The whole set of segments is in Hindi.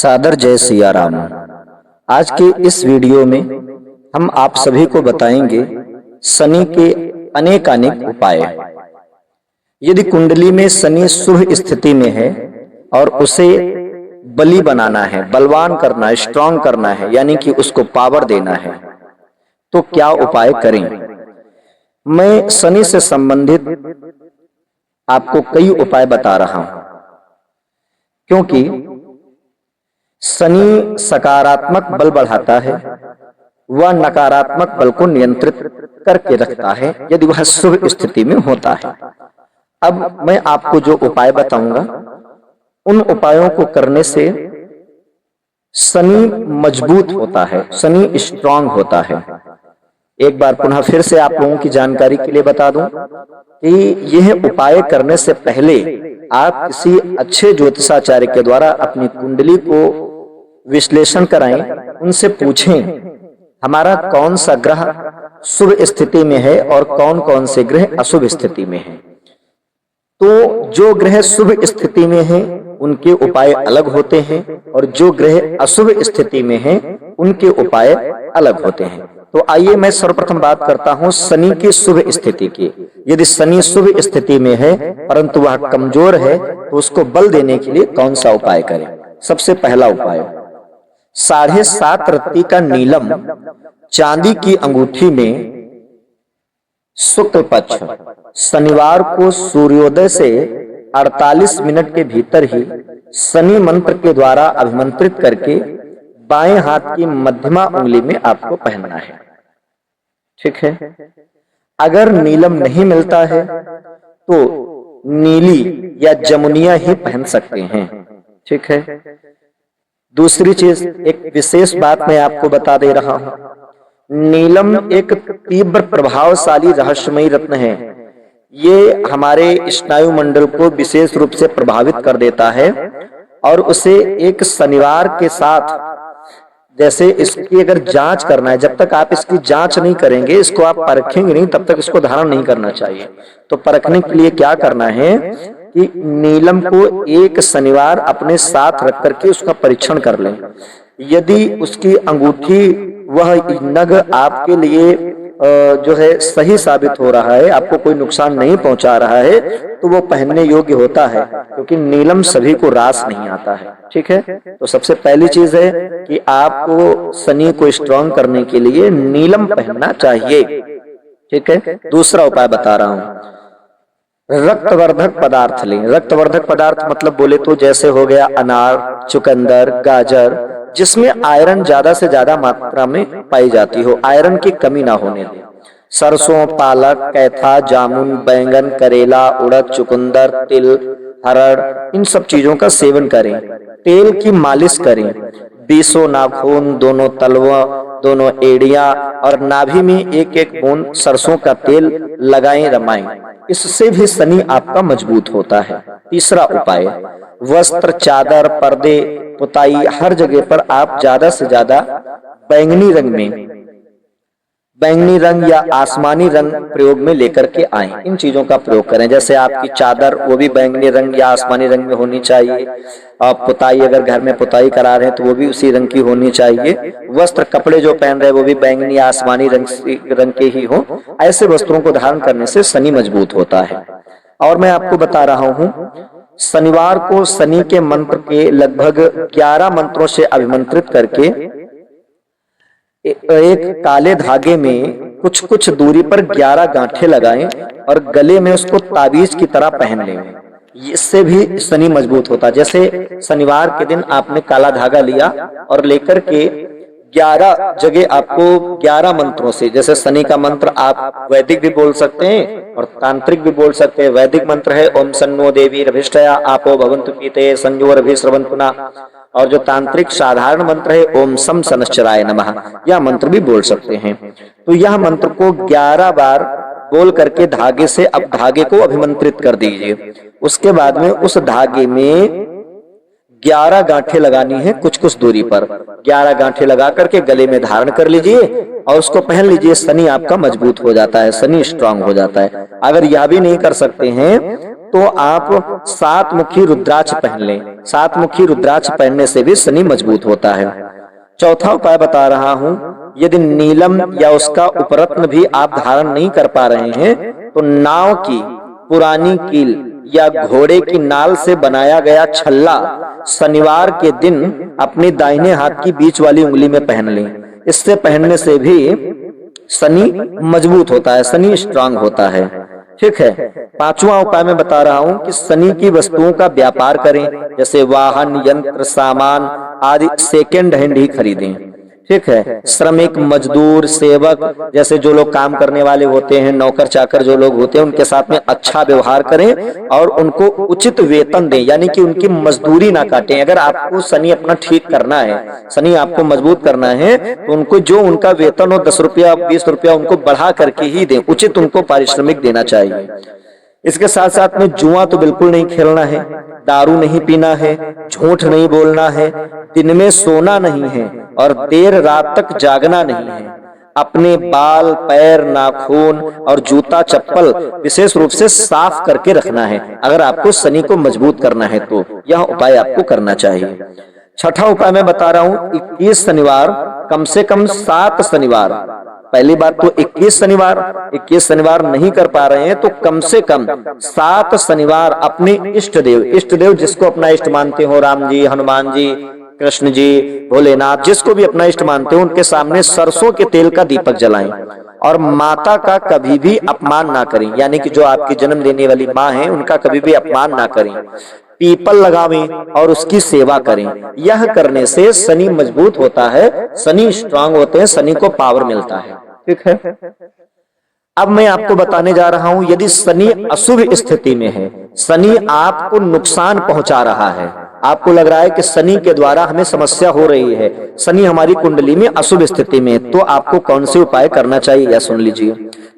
सादर जय सिया राम। आज के इस वीडियो में हम आप सभी को बताएंगे शनि के अनेकानेक उपाय। यदि कुंडली में शनि शुभ स्थिति में है और उसे बली बनाना है, बलवान करना है, स्ट्रांग करना है, यानी कि उसको पावर देना है, तो क्या उपाय करें। मैं शनि से संबंधित आपको कई उपाय बता रहा हूं, क्योंकि शनि सकारात्मक बल बढ़ाता है, वह नकारात्मक बल को नियंत्रित करके रखता है यदि वह शुभ स्थिति में होता है। अब मैं आपको जो उपाय बताऊंगा, उन उपायों को करने से शनि मजबूत होता है, शनि स्ट्रांग होता है। एक बार पुनः फिर से आप लोगों की जानकारी के लिए बता दूं कि यह उपाय करने से पहले आप किसी अच्छे ज्योतिषाचार्य के द्वारा अपनी कुंडली को विश्लेषण कराएं, उनसे पूछें हमारा कौन सा ग्रह शुभ स्थिति में है और कौन कौन से ग्रह अशुभ स्थिति में है। तो जो ग्रह शुभ स्थिति में है उनके उपाय अलग होते हैं और जो ग्रह अशुभ स्थिति में है उनके उपाय अलग होते हैं। तो आइए मैं सर्वप्रथम बात करता हूं शनि की शुभ स्थिति की। यदि शनि शुभ स्थिति में है परंतु वह कमजोर है तो उसको बल देने के लिए कौन सा उपाय करें। सबसे पहला उपाय, 7.5 रत्ती का नीलम चांदी की अंगूठी में शुक्ल पक्ष शनिवार को सूर्योदय से 48 मिनट के भीतर ही शनि मंत्र के द्वारा अभिमंत्रित करके बाएं हाथ की मध्यमा उंगली में आपको पहनना है। ठीक है। अगर नीलम नहीं मिलता है तो नीली या जमुनिया ही पहन सकते हैं। ठीक है। दूसरी चीज, एक विशेष बात मैं आपको बता दे रहा हूं, नीलम एक तीव्र प्रभावशाली रहस्यमयी रत्न है। ये हमारे स्नायु मंडल को विशेष रूप से प्रभावित कर देता है और उसे एक शनिवार के साथ, जैसे इसकी अगर जांच करना है, जब तक आप इसकी जांच नहीं करेंगे, इसको आप परखेंगे नहीं, तब तक इसको धारण नहीं करना चाहिए। तो परखने के लिए क्या करना है कि नीलम को एक शनिवार अपने साथ रख करके उसका परीक्षण कर लें। यदि उसकी अंगूठी, वह नग आपके लिए जो है सही साबित हो रहा है, आपको कोई नुकसान नहीं पहुंचा रहा है, तो वो पहनने योग्य होता है, क्योंकि नीलम सभी को रास नहीं आता है। ठीक है। तो सबसे पहली चीज है कि आपको शनि को स्ट्रांग करने के लिए नीलम पहनना चाहिए। ठीक है। दूसरा उपाय बता रहा हूं, रक्तवर्धक पदार्थ लें। रक्तवर्धक पदार्थ मतलब बोले तो जैसे हो गया अनार, चुकंदर, गाजर, जिसमें आयरन ज्यादा से ज्यादा मात्रा में पाई जाती हो, आयरन की कमी ना होने दें। सरसों, पालक, कैथा, जामुन, बैंगन, करेला, उड़द, चुकंदर, तिल, हरड़, इन सब चीजों का सेवन करें। तेल की मालिश करें। बीसों नाखून, दोनों तलवा, दोनों एड़ियां और नाभि में एक एक बूंद सरसों का तेल लगाएं, रमाएं। इससे भी शनि आपका मजबूत होता है। तीसरा उपाय, वस्त्र, चादर, पर्दे, पुताई, हर जगह पर आप ज्यादा से ज्यादा बैंगनी रंग या आसमानी रंग प्रयोग में लेकर के आए। इन चीजों का प्रयोग करें। जैसे आपकी चादर वो भी बैंगनी रंग या आसमानी रंग में होनी चाहिए। आप पुताई, अगर घर में पुताई करा रहे हैं तो वो भी उसी रंग की होनी चाहिए। वस्त्र, कपड़े जो पहन रहे हैं वो भी बैंगनी या आसमानी रंग के ही हो। ऐसे वस्त्रों को धारण करने से शनि मजबूत होता है। और मैं आपको बता रहा हूं, शनिवार को शनि के मंत्र के लगभग 11 मंत्रों से अभिमंत्रित करके एक काले धागे में कुछ कुछ दूरी पर 11 गांठें लगाएं और गले में उसको ताबीज की तरह पहन लें। इससे भी शनि मजबूत होता है। जैसे शनिवार के दिन आपने काला धागा लिया और लेकर के 11 जगह आपको 11 मंत्रों से, जैसे शनि का मंत्र आप वैदिक भी बोल सकते हैं और तांत्रिक भी बोल सकते हैं। वैदिक मंत्र है ओम सन्नो देवी रभिष्टया आपो भवन्तु पीते संयोर अभिश्रवन्तुना, और जो तांत्रिक साधारण मंत्र है ओम सम शनश्चराय नमः, यह मंत्र भी बोल सकते हैं। तो यह मंत्र को 11 बार बोल करके धागे से अब धागे को अभिमंत्रित कर दीजिए। उसके बाद में उस धागे में 11 गांठें लगानी है कुछ कुछ दूरी पर। 11 गांठें लगा करके गले में धारण कर लीजिए और उसको पहन लीजिए। शनि आपका मजबूत हो जाता है, शनि स्ट्रांग हो जाता है। अगर यह भी नहीं कर सकते हैं तो आप 7 मुखी रुद्राक्ष पहन लें। 7 मुखी रुद्राक्ष पहनने से भी शनि मजबूत होता है। चौथा उपाय बता रहा हूं, यदि नीलम या उसका उपरत्न भी आप धारण नहीं कर पा रहे हैं तो नाव की पुरानी कील या घोड़े की नाल से बनाया गया छल्ला शनिवार के दिन अपने दाहिने हाथ की बीच वाली उंगली में पहन लें। इससे पहनने से भी शनि मजबूत होता है, शनि स्ट्रांग होता है। ठीक है। 5वां उपाय मैं बता रहा हूं कि शनि की वस्तुओं का व्यापार करें, जैसे वाहन, यंत्र, सामान आदि सेकेंड हैंड ही खरीदें। ठीक है। श्रमिक, मजदूर, सेवक जैसे जो लोग काम करने वाले होते हैं, नौकर चाकर जो लोग होते हैं, उनके साथ में अच्छा व्यवहार करें और उनको उचित वेतन दें, यानी कि उनकी मजदूरी ना काटें। अगर आपको शनि अपना ठीक करना है, शनि आपको मजबूत करना है, तो उनको जो उनका वेतन हो 10 रुपया 20 रुपया उनको बढ़ा करके ही दें, उचित उनको पारिश्रमिक देना चाहिए। इसके साथ साथ में जुआ तो बिल्कुल नहीं खेलना है, दारू नहीं पीना है, झूठ नहीं बोलना है, दिन में सोना नहीं है और देर रात तक जागना नहीं है। अपने बाल, पैर, नाखून और जूता चप्पल विशेष रूप से साफ करके रखना है। अगर आपको शनि को मजबूत करना है तो यह उपाय आपको करना चाहिए। छठा उपाय मैं बता रहा हूं, 21 शनिवार, कम से कम 7 शनिवार। पहली बात तो 21 शनिवार नहीं कर पा रहे हैं तो कम से कम 7 शनिवार अपने इष्ट देव जिसको अपना इष्ट मानते हो, राम जी, हनुमान जी, कृष्ण जी, भोलेनाथ, जिसको भी अपना इष्ट मानते हो, उनके सामने सरसों के तेल का दीपक जलाएं और माता का कभी भी अपमान ना करें, यानी कि जो आपकी जन्म देने वाली माँ है उनका कभी भी अपमान ना करें। पीपल लगावें और उसकी सेवा करें। यह करने से शनि मजबूत होता है, शनि स्ट्रांग होते हैं, शनि को पावर मिलता है। ठीक है। अब मैं आपको बताने जा रहा हूं, यदि शनि अशुभ स्थिति में है, शनि आपको नुकसान पहुंचा रहा है, आपको लग रहा है कि शनि के द्वारा हमें समस्या हो रही है, शनि हमारी कुंडली में अशुभ स्थिति में, तो आपको कौन से उपाय करना चाहिए यह सुन लीजिए।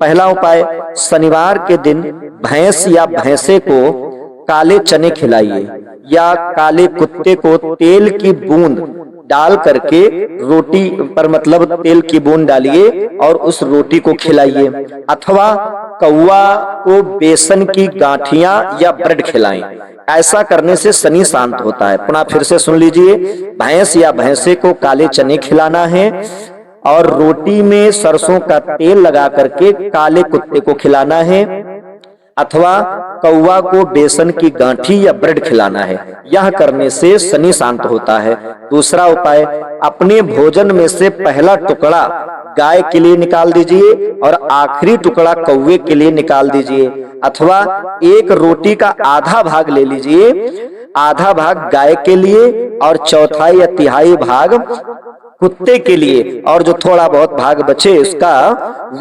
पहला उपाय, शनिवार के दिन भैंस या भैंसे को काले चने खिलाइए या काले कुत्ते को तेल की बूंद डाल करके रोटी पर, मतलब तेल की बूंद डालिए और उस रोटी को खिलाइए, अथवा कौवा को बेसन की गांठियां या ब्रेड खिलाएं। ऐसा करने से शनि शांत होता है। पुनः फिर से सुन लीजिए, भैंस या भैंसे को काले चने खिलाना है और रोटी में सरसों का तेल लगा करके काले कुत्ते को खिलाना है, अथवा कौवा को बेसन की गांठी या ब्रेड खिलाना है। यह करने से शनि शांत होता है। दूसरा उपाय, अपने भोजन में से पहला टुकड़ा गाय के लिए निकाल दीजिए और आखिरी टुकड़ा कौवे के लिए निकाल दीजिए, अथवा एक रोटी का आधा भाग ले लीजिए, आधा भाग गाय के लिए और चौथाई या तिहाई भाग कुत्ते के लिए, और जो थोड़ा बहुत भाग बचे उसका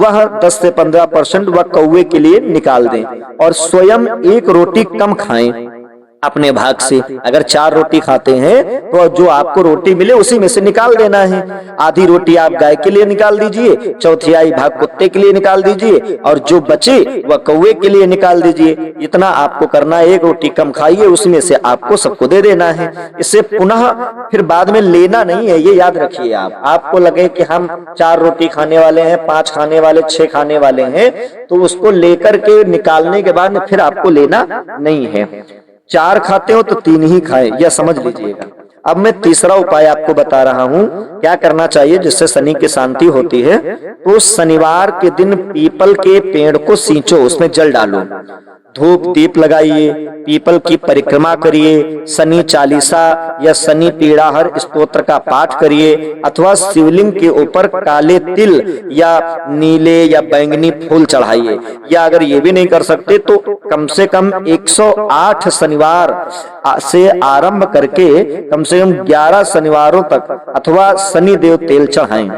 वह 10 से 15% वह कौवे के लिए निकाल दें और स्वयं एक रोटी कम खाएं अपने भाग से। अगर 4 रोटी खाते हैं तो जो आपको रोटी मिले उसी में से निकाल देना है। आधी रोटी आप गाय के लिए निकाल दीजिए, चौथाई भाग कुत्ते के लिए निकाल दीजिए और जो बचे वह कौवे के लिए निकाल दीजिए। इतना आपको करना है, एक रोटी कम खाइए, उसमें से आपको सबको दे देना है। इससे पुनः फिर बाद में लेना नहीं है, ये याद रखिए। आपको लगे कि हम 4 रोटी खाने वाले हैं, 5 खाने वाले, 6 खाने वाले हैं, तो उसको लेकर के निकालने के बाद फिर आपको लेना नहीं है। 4 खाते हो तो 3 ही खाएं, यह समझ लीजिएगा। अब मैं तीसरा उपाय आपको बता रहा हूं, क्या करना चाहिए जिससे शनि की शांति होती है। तो शनिवार के दिन पीपल के पेड़ को सींचो, उसमें जल डालो, धूप दीप लगाइए, पीपल की परिक्रमा करिए, शनि चालीसा या शनि पीड़ाहर स्तोत्र का पाठ करिए, अथवा शिवलिंग के ऊपर काले तिल या नीले या बैंगनी फूल चढ़ाइए। या अगर ये भी नहीं कर सकते तो कम से कम 108 शनिवार से आरंभ करके कम से कम 11 शनिवारों तक अथवा शनि देव तेल चढ़ाएं।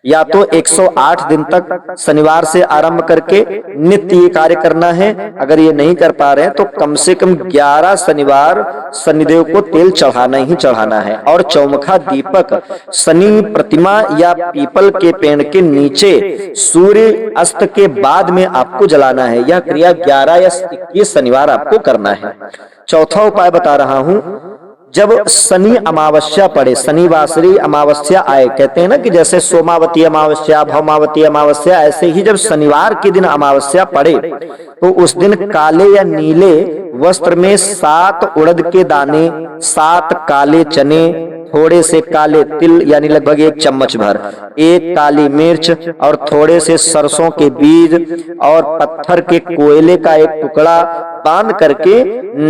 या तो 108 दिन तक शनिवार से आरंभ करके नित्य ये कार्य करना है। अगर ये नहीं कर पा रहे हैं तो कम से कम 11 शनिवार शनिदेव को तेल चढ़ाना ही चढ़ाना है। और चौमुखा दीपक शनि प्रतिमा या पीपल के पेड़ के नीचे सूर्य अस्त के बाद में आपको जलाना है। यह क्रिया 11 या 21 शनिवार आपको करना है। चौथा उपाय बता रहा हूं, जब शनि अमावस्या पड़े, शनिवासरी अमावस्या आए, कहते हैं ना कि जैसे सोमावती अमावस्या, भौमावती अमावस्या, ऐसे ही जब शनिवार के दिन अमावस्या पड़े तो उस दिन काले या नीले वस्त्र में 7 उड़द के दाने, 7 काले चने, थोड़े से काले तिल यानी लगभग 1 चम्मच भर, 1 काली मिर्च और थोड़े से सरसों के बीज और पत्थर के कोयले का 1 टुकड़ा बांध करके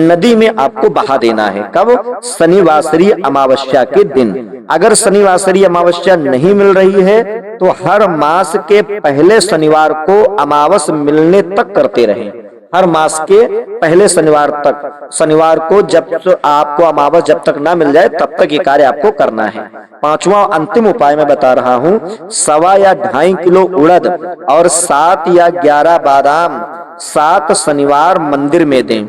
नदी में आपको बहा देना है। कब? शनिवासरी अमावस्या के दिन। अगर शनिवासरी अमावस्या नहीं मिल रही है तो हर मास के पहले शनिवार को अमावस मिलने तक करते रहें। हर मास के पहले शनिवार तक, शनिवार को जब आपको अमावस जब तक ना मिल जाए तब तक ये कार्य आपको करना है। 5वां अंतिम उपाय मैं बता रहा हूँ, 1.25 या 2.5 किलो उड़द और 7 या 11 बादाम 7 शनिवार मंदिर में दें।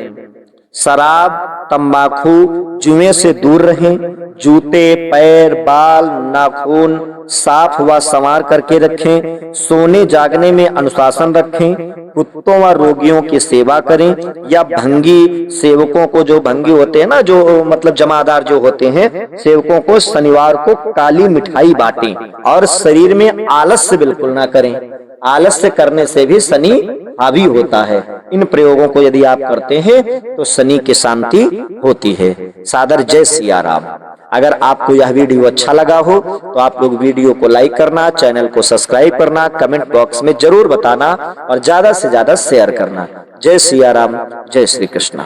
शराब, तंबाकू, जुए से दूर रहें। जूते, पैर, बाल, नाखून साफ व संवार करके रखें। सोने जागने में अनुशासन रखें। कुत्तों व रोगियों की सेवा करें या भंगी सेवकों को, जो भंगी होते हैं ना, जो मतलब जमादार जो होते हैं, सेवकों को शनिवार को काली मिठाई बांटें और शरीर में आलस्य बिल्कुल ना करें। आलस्य करने से भी शनि हावी होता है। इन प्रयोगों को यदि आप करते हैं तो शनि की शांति होती है। सादर जय सिया राम। अगर आपको यह वीडियो अच्छा लगा हो तो आप लोग वीडियो को लाइक करना, चैनल को सब्सक्राइब करना, कमेंट बॉक्स में जरूर बताना और ज्यादा से ज्यादा शेयर करना। जय सिया राम, जय श्री कृष्ण।